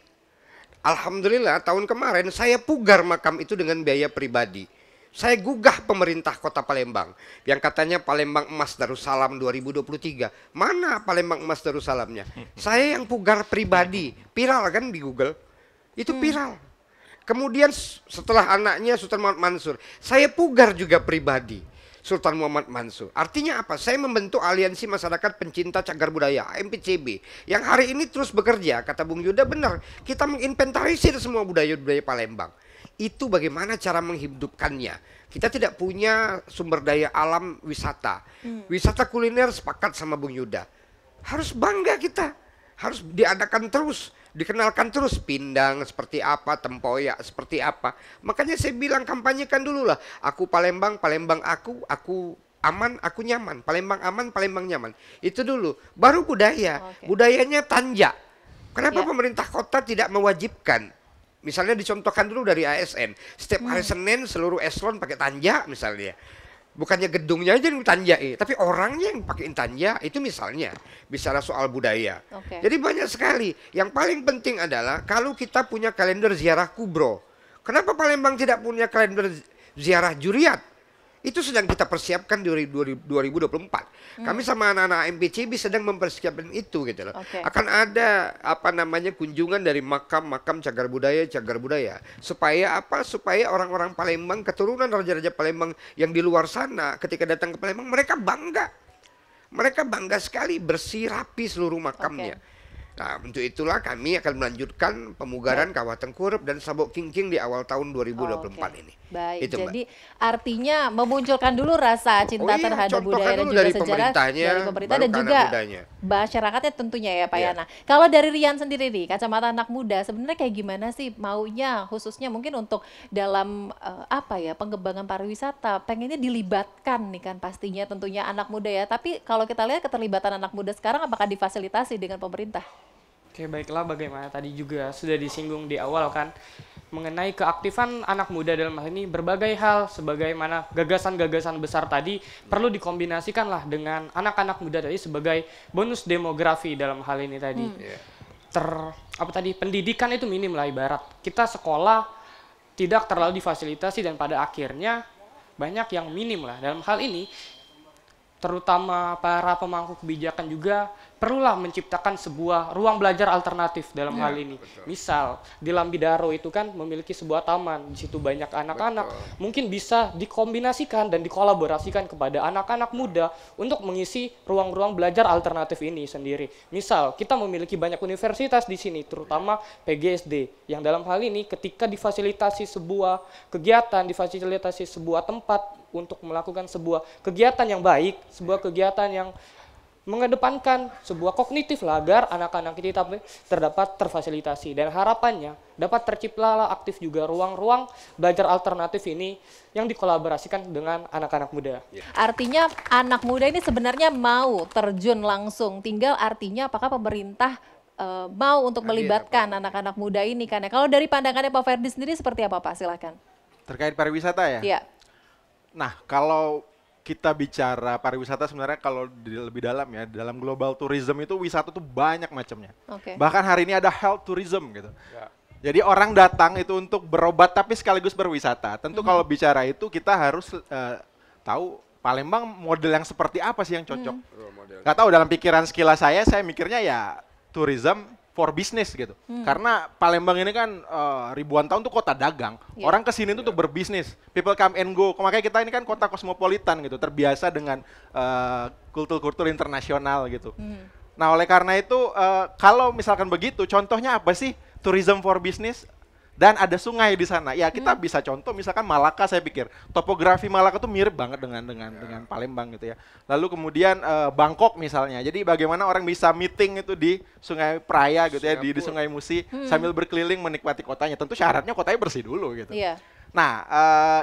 Alhamdulillah tahun kemarin saya pugar makam itu dengan biaya pribadi. Saya gugah pemerintah Kota Palembang yang katanya Palembang Emas Darussalam 2023. Mana Palembang Emas Darussalamnya? Saya yang pugar pribadi. Viral kan di Google? Itu viral. Kemudian setelah anaknya Sultan Muhammad Mansur, saya pugar juga pribadi. Sultan Muhammad Mansur. Artinya apa? Saya membentuk aliansi masyarakat pencinta cagar budaya, AMPCB, yang hari ini terus bekerja. Kata Bung Yuda benar, kita menginventarisir semua budaya-budaya Palembang. Itu bagaimana cara menghidupkannya. Kita tidak punya sumber daya alam wisata. Wisata kuliner sepakat sama Bung Yuda. Harus bangga kita. Harus diadakan terus. Dikenalkan terus Pindang seperti apa, Tempoyak seperti apa. Makanya saya bilang kampanyekan dulu lah. Aku Palembang, Palembang aku aman, aku nyaman. Palembang aman, Palembang nyaman. Itu dulu. Baru budaya. Oke. Budayanya tanjak. Ya. Kenapa pemerintah kota tidak mewajibkan? Misalnya dicontohkan dulu dari ASN. Setiap hari Senin seluruh eselon pakai tanjak misalnya. Bukannya gedungnya aja yang tanjai, tapi orangnya yang pakai tanja, itu misalnya bicara soal budaya. Oke. Jadi banyak sekali. Yang paling penting adalah kalau kita punya kalender ziarah kubro. Kenapa Palembang tidak punya kalender ziarah juriat? Itu sedang kita persiapkan di 2024. Kami sama anak-anak MPCB sedang mempersiapkan itu gitu loh. Oke. Akan ada kunjungan dari makam-makam cagar budaya. Supaya apa? Supaya orang-orang Palembang, keturunan raja-raja Palembang yang di luar sana ketika datang ke Palembang mereka bangga. Mereka bangga sekali bersih rapi seluruh makamnya. Nah, untuk itulah kami akan melanjutkan pemugaran Kawah Tengkurep dan Sabok Kingking di awal tahun 2024 Oke. ini. Baik, Itu, Mbak. jadi artinya memunculkan dulu rasa cinta Oh iya, terhadap contohkan budaya dan dulu juga dari sejarah pemerintahnya, dari pemerintah baru dan ke juga anak mudanya. masyarakatnya tentunya ya Pak Iya. Yana. Kalau dari Rian sendiri nih, kacamata anak muda, sebenarnya kayak gimana sih maunya khususnya mungkin untuk dalam pengembangan pariwisata, pengennya dilibatkan nih kan pastinya tentunya anak muda ya. Tapi kalau kita lihat keterlibatan anak muda sekarang apakah difasilitasi dengan pemerintah? Oke, baiklah, bagaimana tadi juga sudah disinggung di awal kan mengenai keaktifan anak muda dalam hal ini berbagai hal, sebagaimana gagasan-gagasan besar tadi perlu dikombinasikan lah dengan anak-anak muda tadi sebagai bonus demografi dalam hal ini tadi. Pendidikan itu minim lah, ibarat kita sekolah tidak terlalu difasilitasi dan pada akhirnya banyak yang minim lah dalam hal ini. Terutama para pemangku kebijakan juga perlulah menciptakan sebuah ruang belajar alternatif dalam hal ini. Misal di Lambidaro itu kan memiliki sebuah taman, di situ banyak anak-anak, mungkin bisa dikombinasikan dan dikolaborasikan kepada anak-anak muda untuk mengisi ruang-ruang belajar alternatif ini sendiri. Misal kita memiliki banyak universitas di sini, terutama PGSD, yang dalam hal ini ketika difasilitasi sebuah kegiatan, difasilitasi sebuah tempat untuk melakukan sebuah kegiatan yang baik, sebuah kegiatan yang mengedepankan sebuah kognitif lah agar anak-anak kita terdapat terfasilitasi, dan harapannya dapat terciptalah aktif juga ruang-ruang belajar alternatif ini yang dikolaborasikan dengan anak-anak muda. Artinya anak muda ini sebenarnya mau terjun langsung, tinggal artinya apakah pemerintah mau untuk melibatkan anak-anak muda ini kan ya. Kalau dari pandangannya Pak Ferdi sendiri seperti apa Pak? Silakan. Terkait pariwisata ya? Iya. Nah, kalau kita bicara pariwisata sebenarnya kalau lebih dalam ya, dalam global tourism itu wisata tuh banyak macamnya. Bahkan hari ini ada health tourism gitu. Jadi orang datang itu untuk berobat tapi sekaligus berwisata. Tentu kalau bicara itu kita harus tahu Palembang model yang seperti apa sih yang cocok. Gak tahu, dalam pikiran sekilas saya mikirnya ya tourism for business gitu. Karena Palembang ini kan ribuan tahun tuh kota dagang. Orang kesini tuh untuk berbisnis. People come and go. Makanya kita ini kan kota kosmopolitan gitu. Terbiasa dengan kultur-kultur internasional gitu. Nah oleh karena itu kalau misalkan begitu, contohnya apa sih tourism for business? Dan ada sungai di sana. Ya kita bisa contoh misalkan Malaka, saya pikir topografi Malaka tuh mirip banget dengan Palembang gitu ya. Lalu kemudian Bangkok misalnya. Jadi bagaimana orang bisa meeting itu di Sungai Praya gitu ya, di Sungai Musi sambil berkeliling menikmati kotanya. Tentu syaratnya kotanya bersih dulu gitu. Nah,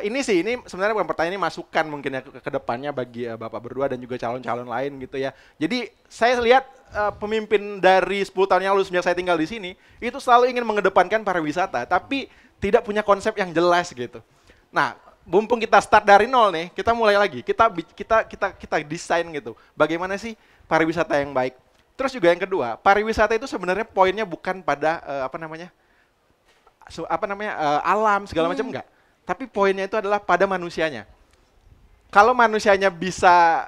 ini sebenarnya bukan pertanyaan, ini masukan mungkin ya ke depannya bagi Bapak berdua dan juga calon-calon lain gitu ya. Jadi saya lihat pemimpin dari 10 tahun yang lalu sejak saya tinggal di sini itu selalu ingin mengedepankan pariwisata, tapi tidak punya konsep yang jelas gitu. Nah, mumpung kita start dari nol nih, kita mulai lagi. Kita desain gitu. Bagaimana sih pariwisata yang baik? Terus juga yang kedua, pariwisata itu sebenarnya poinnya bukan pada alam segala macam enggak. Tapi poinnya itu adalah pada manusianya. Kalau manusianya bisa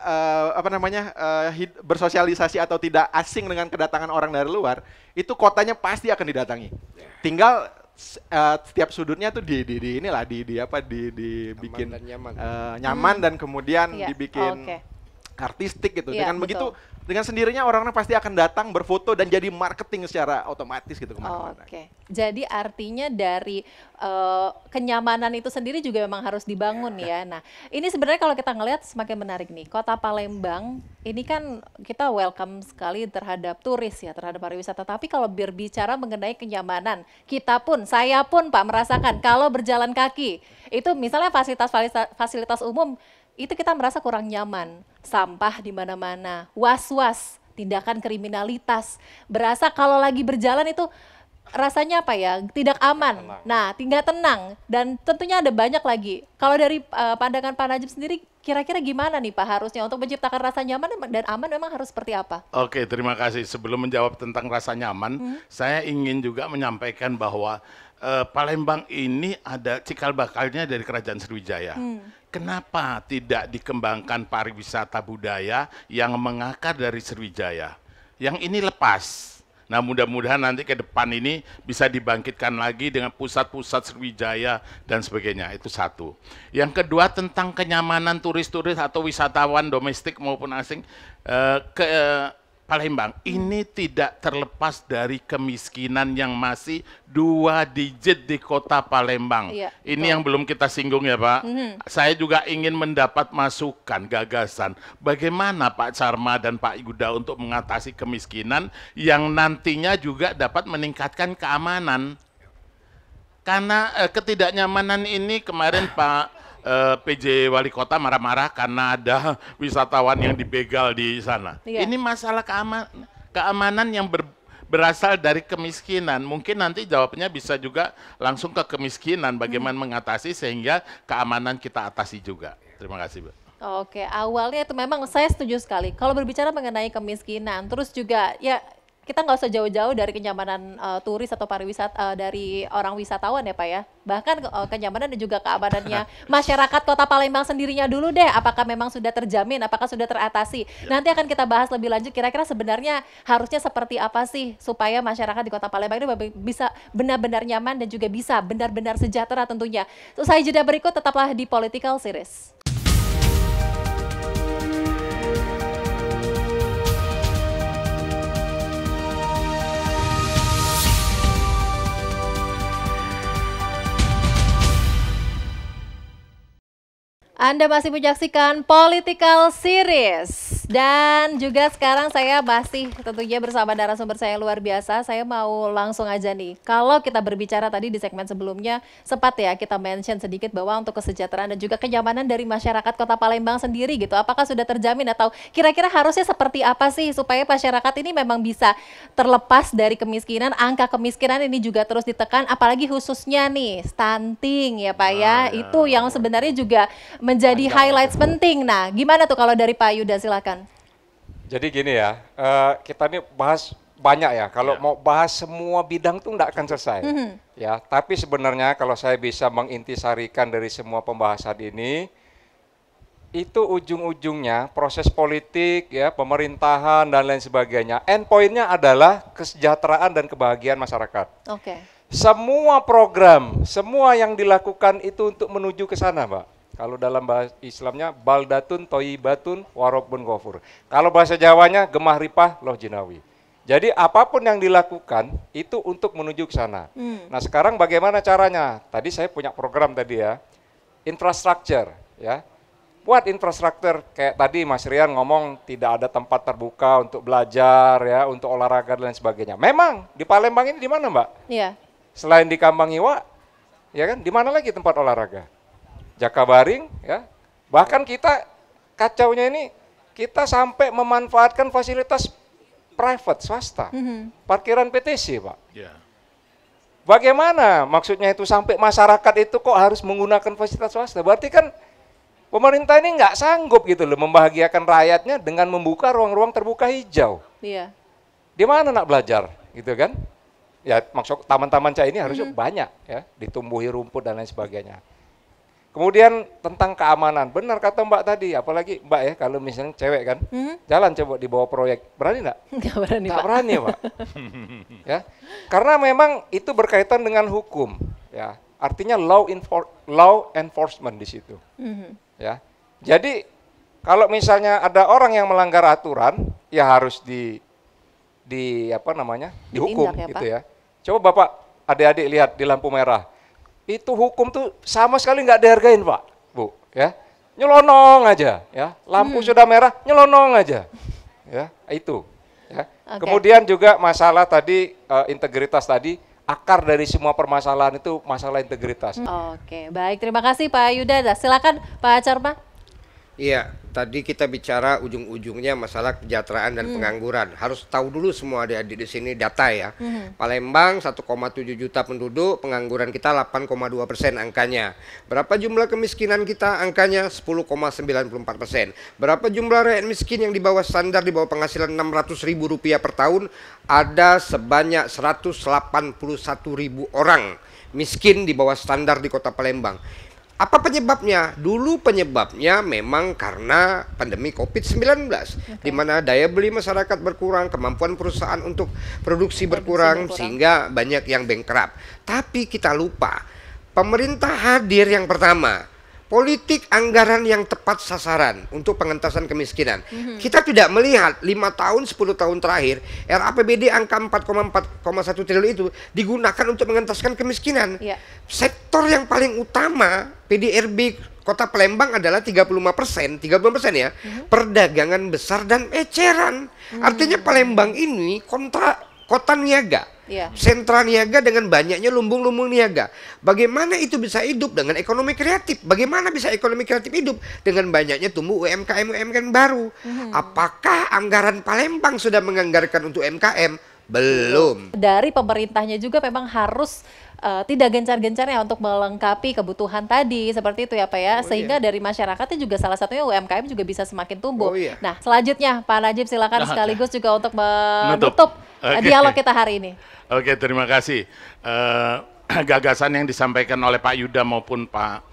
bersosialisasi atau tidak asing dengan kedatangan orang dari luar, itu kotanya pasti akan didatangi. Tinggal setiap sudutnya tuh dibikin nyaman dan kemudian dibikin artistik gitu. Dengan begitu, dengan sendirinya orang-orang pasti akan datang berfoto dan jadi marketing secara otomatis gitu kemana-mana. Jadi artinya dari kenyamanan itu sendiri juga memang harus dibangun ya. Nah ini sebenarnya kalau kita ngelihat semakin menarik nih. Kota Palembang ini kan kita welcome sekali terhadap turis ya, terhadap pariwisata. Tapi kalau berbicara mengenai kenyamanan, saya pun Pak merasakan kalau berjalan kaki itu misalnya fasilitas umum itu kita merasa kurang nyaman, sampah di mana-mana, was-was, tindakan kriminalitas, berasa kalau lagi berjalan itu rasanya apa ya, tidak aman. Nah, tinggal tenang, dan tentunya ada banyak lagi. Kalau dari pandangan Pak Najib sendiri, kira-kira gimana nih Pak harusnya untuk menciptakan rasa nyaman dan aman memang harus seperti apa? Oke, terima kasih. Sebelum menjawab tentang rasa nyaman, saya ingin juga menyampaikan bahwa Palembang ini ada cikal bakalnya dari Kerajaan Sriwijaya. Kenapa tidak dikembangkan pariwisata budaya yang mengakar dari Sriwijaya? Yang ini lepas. Nah mudah-mudahan nanti ke depan ini bisa dibangkitkan lagi dengan pusat-pusat Sriwijaya dan sebagainya. Itu satu. Yang kedua tentang kenyamanan turis-turis atau wisatawan domestik maupun asing ke Palembang. Ini tidak terlepas dari kemiskinan yang masih 2 digit di kota Palembang. Ini yang belum kita singgung ya Pak. Saya juga ingin mendapat masukan, gagasan. Bagaimana Pak Carma dan Pak Yuda untuk mengatasi kemiskinan yang nantinya juga dapat meningkatkan keamanan. Karena ketidaknyamanan ini kemarin Pak PJ Wali Kota marah-marah karena ada wisatawan yang dibegal di sana. Ini masalah keamanan yang berasal dari kemiskinan. Mungkin nanti jawabnya bisa juga langsung ke kemiskinan, bagaimana mengatasi sehingga keamanan kita atasi juga. Terima kasih, Bu. Awalnya itu memang saya setuju sekali. Kalau berbicara mengenai kemiskinan, terus juga ya kita nggak usah jauh-jauh dari kenyamanan turis atau pariwisata dari orang wisatawan ya Pak ya. Bahkan kenyamanan dan juga keamanannya masyarakat Kota Palembang sendirinya dulu deh. Apakah memang sudah terjamin? Apakah sudah teratasi? Nanti akan kita bahas lebih lanjut. Kira-kira sebenarnya harusnya seperti apa sih supaya masyarakat di Kota Palembang ini bisa benar-benar nyaman dan juga bisa benar-benar sejahtera tentunya. Usai jeda berikut tetaplah di Political Series. Anda masih menyaksikan Political Series dan juga sekarang saya masih tentunya bersama narasumber saya yang luar biasa. Saya mau langsung aja nih, kalau kita berbicara tadi di segmen sebelumnya sempat ya kita mention sedikit bahwa untuk kesejahteraan dan juga kenyamanan dari masyarakat Kota Palembang sendiri gitu, apakah sudah terjamin atau kira-kira harusnya seperti apa sih supaya masyarakat ini memang bisa terlepas dari kemiskinan, angka kemiskinan ini juga terus ditekan, apalagi khususnya nih stunting ya Pak ya, itu yang sebenarnya juga menjadi highlights penting. Nah, gimana tuh kalau dari Pak Yuda, silakan. Jadi gini ya, kita ini bahas banyak ya. Kalau mau bahas semua bidang tuh nggak akan selesai. Ya, tapi sebenarnya kalau saya bisa mengintisarikan dari semua pembahasan ini, itu ujung-ujungnya proses politik ya, pemerintahan dan lain sebagainya. Endpointnya adalah kesejahteraan dan kebahagiaan masyarakat. Oke. Semua program, semua yang dilakukan itu untuk menuju ke sana, Mbak. Kalau dalam bahasa Islamnya baldatun toyibatun warobun ghafur. Kalau bahasa Jawanya gemah ripah loh jinawi. Jadi apapun yang dilakukan itu untuk menuju ke sana. Nah sekarang bagaimana caranya? Tadi saya punya program tadi ya, infrastruktur ya. Buat infrastruktur kayak tadi Mas Rian ngomong tidak ada tempat terbuka untuk belajar ya, untuk olahraga dan lain sebagainya. Memang di Palembang ini di mana Mbak? Iya. Selain di Kambang Iwa, ya kan? Di mana lagi tempat olahraga? Jakabaring ya. Bahkan kita kacaunya ini kita sampai memanfaatkan fasilitas private swasta. Parkiran PTC, Pak. Bagaimana maksudnya itu sampai masyarakat itu kok harus menggunakan fasilitas swasta? Berarti kan pemerintah ini nggak sanggup gitu loh membahagiakan rakyatnya dengan membuka ruang-ruang terbuka hijau. Iya. Di mana nak belajar gitu kan? Ya maksud taman-taman ini harusnya banyak ya, ditumbuhi rumput dan lain sebagainya. Kemudian tentang keamanan, benar kata Mbak tadi, apalagi Mbak ya kalau misalnya cewek kan, jalan coba di bawah proyek, berani nggak? Nggak berani Nggak Pak. berani Pak. Ya, karena memang itu berkaitan dengan hukum, ya. Artinya law enforcement di situ, ya. Jadi kalau misalnya ada orang yang melanggar aturan, ya harus dihukum Ditindak ya, gitu Pak. ya. Coba Bapak, adik-adik lihat di lampu merah. Itu hukum tuh sama sekali nggak dihargain Pak, Bu, ya. Nyelonong aja, ya. Lampu sudah merah, nyelonong aja. Ya, itu. Ya. Oke. Kemudian juga masalah tadi integritas tadi, akar dari semua permasalahan itu masalah integritas. Oke, baik. Terima kasih Pak Yuda. Silakan Pak Charma. Iya, tadi kita bicara ujung-ujungnya masalah kesejahteraan dan pengangguran. Harus tahu dulu semua adik-adik di sini data ya. Palembang 1,7 juta penduduk, pengangguran kita 8,2% angkanya. Berapa jumlah kemiskinan kita? Angkanya 10,94%. Berapa jumlah rakyat miskin yang di bawah standar, di bawah penghasilan Rp600.000 per tahun? Ada sebanyak 181.000 orang miskin di bawah standar di Kota Palembang. Apa penyebabnya? Dulu penyebabnya memang karena pandemi COVID-19, di mana daya beli masyarakat berkurang, kemampuan perusahaan untuk produksi berkurang, sehingga banyak yang bankrupt. Tapi kita lupa, pemerintah hadir yang pertama, politik anggaran yang tepat sasaran untuk pengentasan kemiskinan. Kita tidak melihat 5 tahun, 10 tahun terakhir, RAPBD angka 4,1 triliun itu digunakan untuk mengentaskan kemiskinan. Sektor yang paling utama PDRB Kota Palembang adalah 35% ya, perdagangan besar dan eceran. Artinya Palembang ini kota niaga. Sentra niaga dengan banyaknya lumbung-lumbung niaga. Bagaimana itu bisa hidup dengan ekonomi kreatif? Bagaimana bisa ekonomi kreatif hidup dengan banyaknya tumbuh UMKM baru? Apakah anggaran Palembang sudah menganggarkan untuk UMKM? Belum. Dari pemerintahnya juga memang harus tidak gencar-gencarnya untuk melengkapi kebutuhan tadi seperti itu ya Pak ya, sehingga dari masyarakatnya juga salah satunya UMKM juga bisa semakin tumbuh. Nah selanjutnya Pak Najib silakan sekaligus juga untuk menutup dialog kita hari ini. Oke, terima kasih. Gagasan yang disampaikan oleh Pak Yuda maupun Pak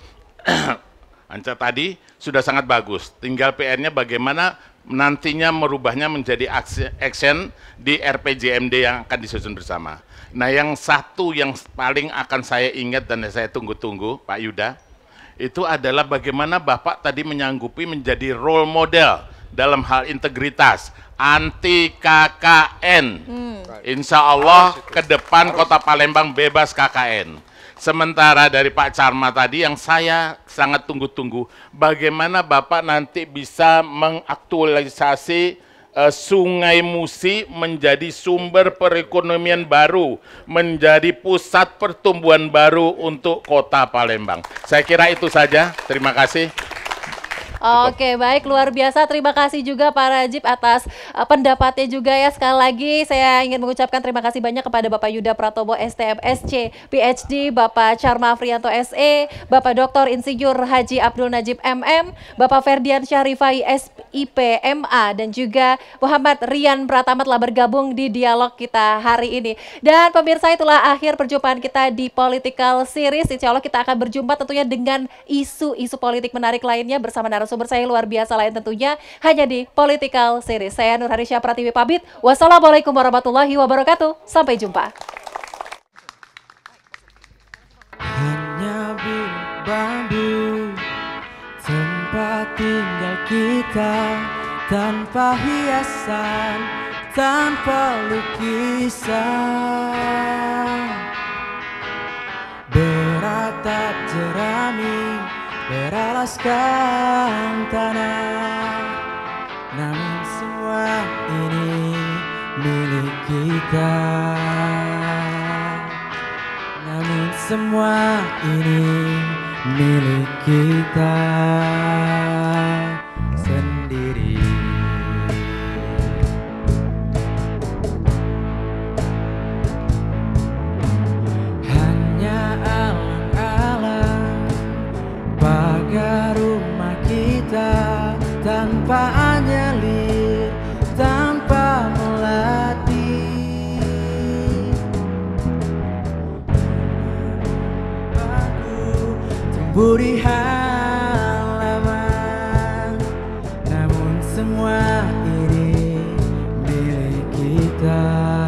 Anca tadi sudah sangat bagus. Tinggal PR-nya bagaimana nantinya merubahnya menjadi action di RPJMD yang akan disusun bersama. Nah, yang satu yang paling akan saya ingat dan saya tunggu-tunggu, Pak Yuda, itu adalah bagaimana Bapak tadi menyanggupi menjadi role model dalam hal integritas, anti KKN. Insya Allah ke depan Kota Palembang bebas KKN. Sementara dari Pak Charma tadi yang saya sangat tunggu-tunggu, bagaimana Bapak nanti bisa mengaktualisasi Sungai Musi menjadi sumber perekonomian baru, menjadi pusat pertumbuhan baru untuk Kota Palembang. Saya kira itu saja, terima kasih. Oke, baik, luar biasa. Terima kasih juga Pak Najib atas pendapatnya juga ya. Sekali lagi saya ingin mengucapkan terima kasih banyak kepada Bapak Yuda Pratomo STMSC, PhD, Bapak Charma Afrianto SE, Bapak Dr. Insinyur Haji Abdul Najib MM, Bapak Ferdian Syarifai SIP MA, dan juga Muhammad Rian Pratama telah bergabung di dialog kita hari ini. Dan pemirsa, itulah akhir perjumpaan kita di Political Series. Insya Allah kita akan berjumpa tentunya dengan isu-isu politik menarik lainnya bersama narasumber saya luar biasa lain tentunya hanya di Political Series. Saya Nur Harisya Pratiwi pamit. Wassalamualaikum warahmatullahi wabarakatuh. Sampai jumpa. Hanya bambu tempat tinggal kita, tanpa hiasan, tanpa lukisan, beratap jerami beralaskan tanah, namun semua ini milik kita. Namun semua ini milik kita sendiri. Hanya alang-alang pagar rumah kita, tanpa anyelir, tanpa melatih. Aku tumbuh di halaman, namun semua ini milik kita.